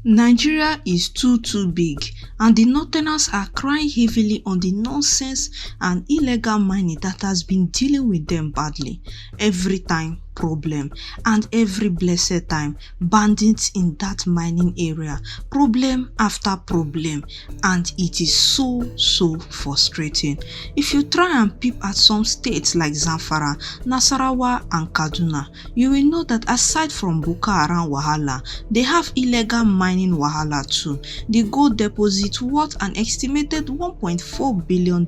Nigeria is too big, and the northerners are crying heavily on the nonsense and illegal mining that has been dealing with them badly. Every time problem, and every blessed time bandits in that mining area, problem after problem, and it is so frustrating. If you try and peep at some states like Zamfara, Nasarawa and Kaduna, you will know that aside from boko haram wahala, they have illegal mining wahala too. The gold deposit worth an estimated $1.4 billion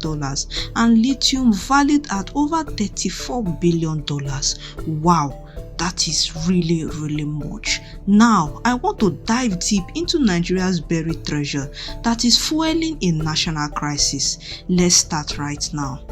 and lithium valued at over $34 billion. Wow, that is really much. Now, I want to dive deep into Nigeria's buried treasure that is fueling a national crisis. Let's start right now.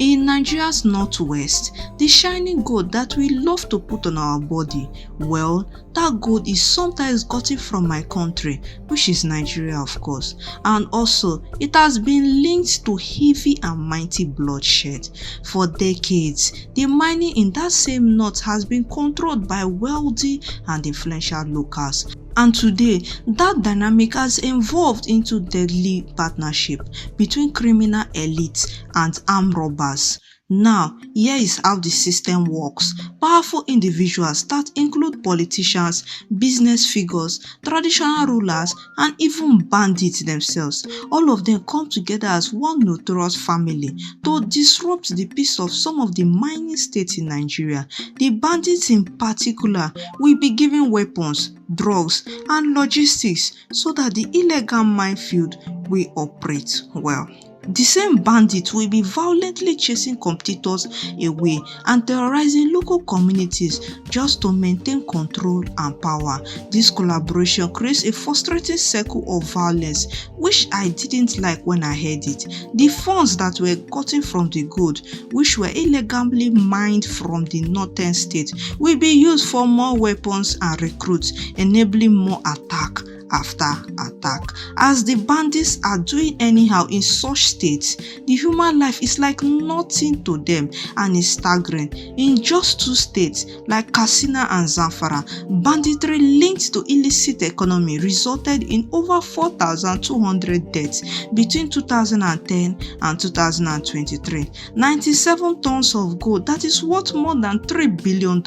In Nigeria's northwest, the shining gold that we love to put on our body, well, that gold is sometimes gotten from my country, which is Nigeria of course, and also it has been linked to heavy and mighty bloodshed. For decades, the mining in that same north has been controlled by wealthy and influential locals. And today, that dynamic has evolved into deadly partnership between criminal elites and armed robbers. Now, here is how the system works. Powerful individuals that include politicians, business figures, traditional rulers, and even bandits themselves. All of them come together as one notorious family to disrupt the peace of some of the mining states in Nigeria. The bandits in particular will be given weapons, drugs, and logistics so that the illegal minefield will operate well. The same bandits will be violently chasing competitors away and terrorizing local communities just to maintain control and power. This collaboration creates a frustrating circle of violence, which I didn't like when I heard it. The funds that were gotten from the gold, which were illegally mined from the northern state, will be used for more weapons and recruits, enabling more attack after attack. As the bandits are doing anyhow in such states, the human life is like nothing to them and is staggering. In just two states like Kaduna and Zamfara, banditry linked to illicit economy resulted in over 4,200 deaths between 2010 and 2023. 97 tons of gold that is worth more than $3 billion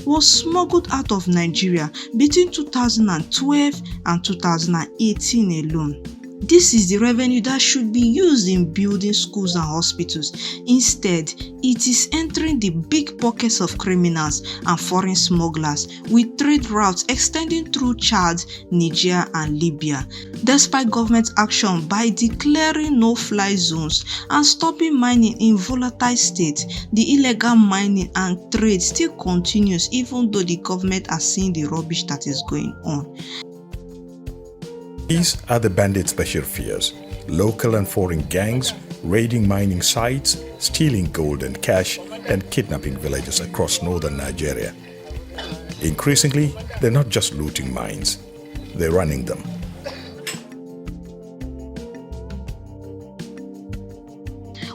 was smuggled out of Nigeria between 2012 and 2018 alone. This is the revenue that should be used in building schools and hospitals. Instead, it is entering the big pockets of criminals and foreign smugglers, with trade routes extending through Chad, Niger, and Libya. Despite government action by declaring no-fly zones and stopping mining in volatile states, the illegal mining and trade still continues even though the government are seeing the rubbish that is going on. These are the bandit special fears: local and foreign gangs raiding mining sites, stealing gold and cash, and kidnapping villages across northern Nigeria. Increasingly, they're not just looting mines, they're running them.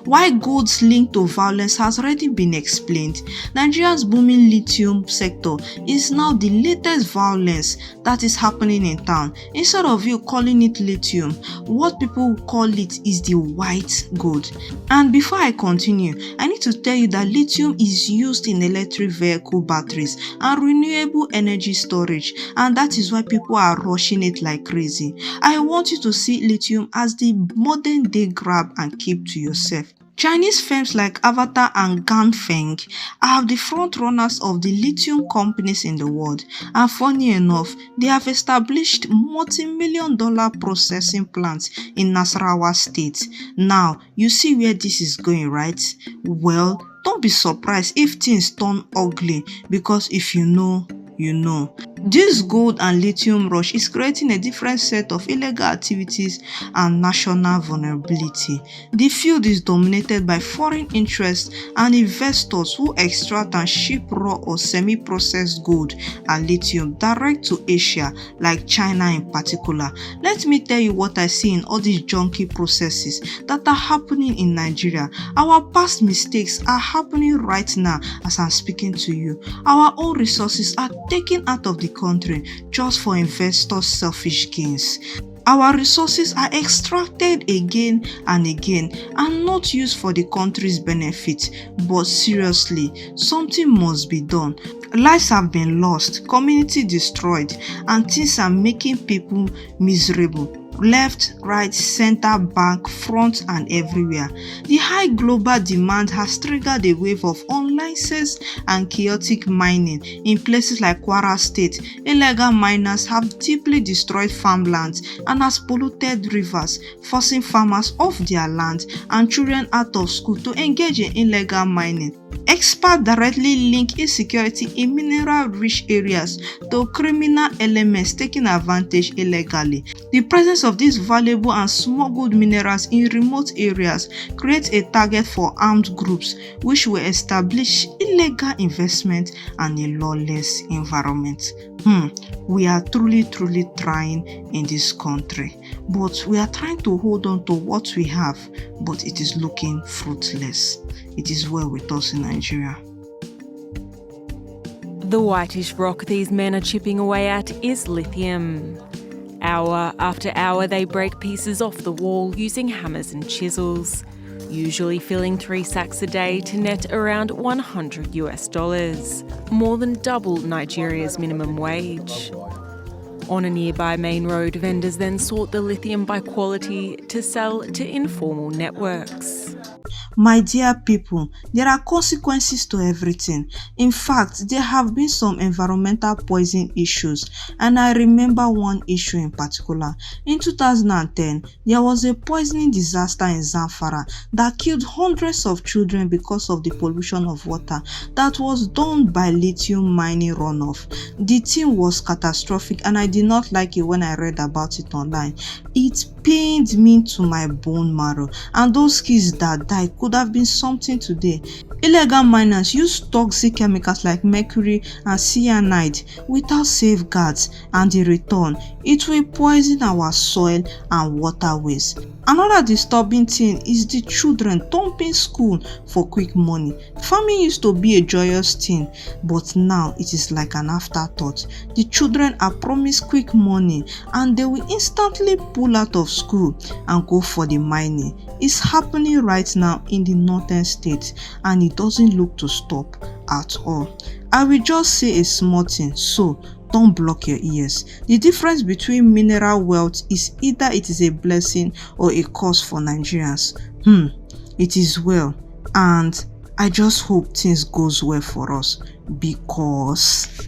Why gold's link to violence has already been explained. Nigeria's booming lithium sector is now the latest violence that is happening in town. Instead of you calling it lithium, what people call it is the white gold. And before I continue, I need to tell you that lithium is used in electric vehicle batteries and renewable energy storage, and that is why people are rushing it like crazy. I want you to see lithium as the modern day grab and keep to yourself. Chinese firms like Avatar and Ganfeng are the front runners of the lithium companies in the world, and funny enough, they have established multi-million-dollar processing plants in Nasarawa state. Now, you see where this is going, right? Well, don't be surprised if things turn ugly, because if you know, you know. This gold and lithium rush is creating a different set of illegal activities and national vulnerability. The field is dominated by foreign interests and investors who extract and ship raw or semi-processed gold and lithium direct to Asia, like China in particular. Let me tell you what I see in all these junky processes that are happening in Nigeria. Our past mistakes are happening right now as I'm speaking to you. Our own resources are taken out of the country just for investors' selfish gains. Our resources are extracted again and again and not used for the country's benefit. But seriously, something must be done. Lives have been lost, community destroyed, and things are making people miserable. Left, right, center, back, front, and everywhere. The high global demand has triggered a wave of unlicensed and chaotic mining in places like Kwara State. Illegal miners have deeply destroyed farmlands and has polluted rivers, forcing farmers off their land and children out of school to engage in illegal mining. Experts directly link insecurity in mineral-rich areas to criminal elements taking advantage illegally. The presence of these valuable and smuggled minerals in remote areas creates a target for armed groups, which will establish illegal investment and a lawless environment. We are truly trying in this country, but we are trying to hold on to what we have, but it is looking fruitless. It is well with us in Nigeria. The whitish rock these men are chipping away at is lithium. Hour after hour, they break pieces off the wall using hammers and chisels, usually filling 3 sacks a day to net around $100, more than double Nigeria's minimum wage. On a nearby main road, vendors then sort the lithium by quality to sell to informal networks. My dear people, there are consequences to everything. In fact, there have been some environmental poison issues, and I remember one issue in particular. In 2010, there was a poisoning disaster in Zamfara that killed hundreds of children because of the pollution of water that was done by lithium mining runoff. The thing was catastrophic, and I did not like it when I read about it online. It pained me to my bone marrow, and those kids that died could have been something today. Illegal miners use toxic chemicals like mercury and cyanide without safeguards, and in return, it will poison our soil and waterways. Another disturbing thing is the children dumping school for quick money. Farming used to be a joyous thing, but now it is like an afterthought. The children are promised quick money and they will instantly pull out of school and go for the mining. It's happening right now in the northern states, and it doesn't look to stop at all. I will just say a small thing, so don't block your ears. The difference between mineral wealth is either it is a blessing or a curse for Nigerians. It is well, and I just hope things goes well for us, because